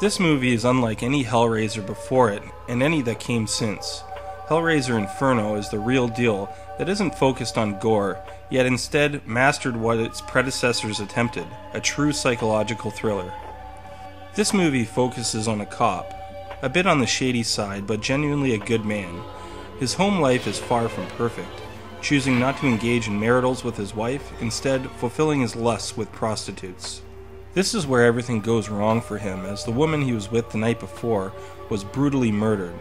This movie is unlike any Hellraiser before it, and any that came since. Hellraiser Inferno is the real deal that isn't focused on gore, yet instead mastered what its predecessors attempted, a true psychological thriller. This movie focuses on a cop, a bit on the shady side, but genuinely a good man. His home life is far from perfect, choosing not to engage in maritals with his wife, instead fulfilling his lusts with prostitutes. This is where everything goes wrong for him, as the woman he was with the night before was brutally murdered.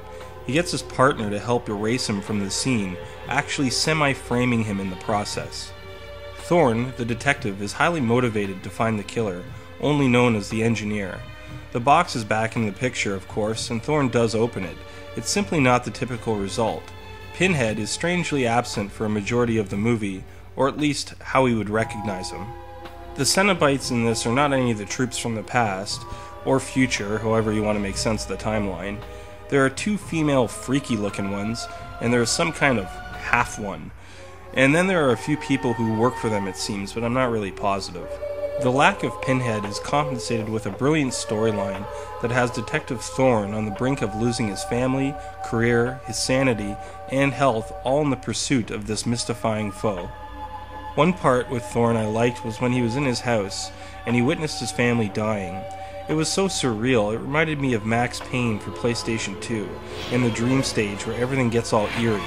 He gets his partner to help erase him from the scene, actually semi-framing him in the process. Thorne, the detective, is highly motivated to find the killer, only known as the Engineer. The box is back in the picture, of course, and Thorne does open it. It's simply not the typical result. Pinhead is strangely absent for a majority of the movie, or at least how we would recognize him. The Cenobites in this are not any of the troops from the past, or future, however you want to make sense of the timeline. There are two female freaky looking ones, and there is some kind of half one. And then there are a few people who work for them, it seems, but I'm not really positive. The lack of Pinhead is compensated with a brilliant storyline that has Detective Thorne on the brink of losing his family, career, his sanity, and health, all in the pursuit of this mystifying foe. One part with Thorne I liked was when he was in his house, and he witnessed his family dying. It was so surreal, it reminded me of Max Payne for PlayStation 2, and the dream stage where everything gets all eerie.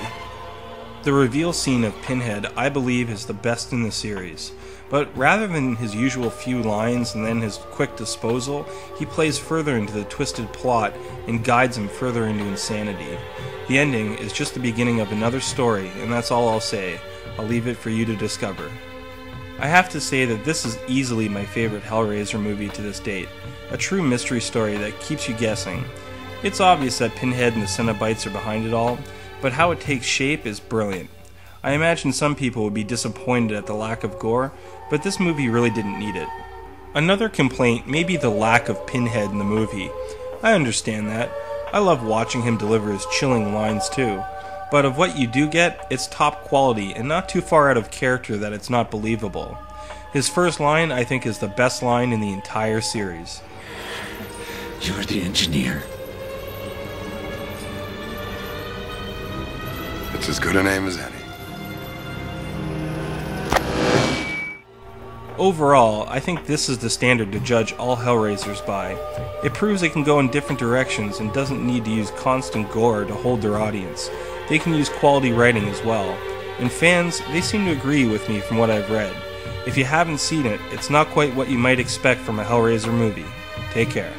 The reveal scene of Pinhead, I believe, is the best in the series, but rather than his usual few lines and then his quick disposal, he plays further into the twisted plot and guides him further into insanity. The ending is just the beginning of another story, and that's all I'll say. I'll leave it for you to discover. I have to say that this is easily my favorite Hellraiser movie to this date, a true mystery story that keeps you guessing. It's obvious that Pinhead and the Cenobites are behind it all, but how it takes shape is brilliant. I imagine some people would be disappointed at the lack of gore, but this movie really didn't need it. Another complaint may be the lack of Pinhead in the movie. I understand that. I love watching him deliver his chilling lines too. But of what you do get, it's top quality and not too far out of character that it's not believable. His first line, I think, is the best line in the entire series. You're the Engineer. It's as good a name as any. Overall, I think this is the standard to judge all Hellraisers by. It proves they can go in different directions and doesn't need to use constant gore to hold their audience. They can use quality writing as well. And fans, they seem to agree with me from what I've read. If you haven't seen it, it's not quite what you might expect from a Hellraiser movie. Take care.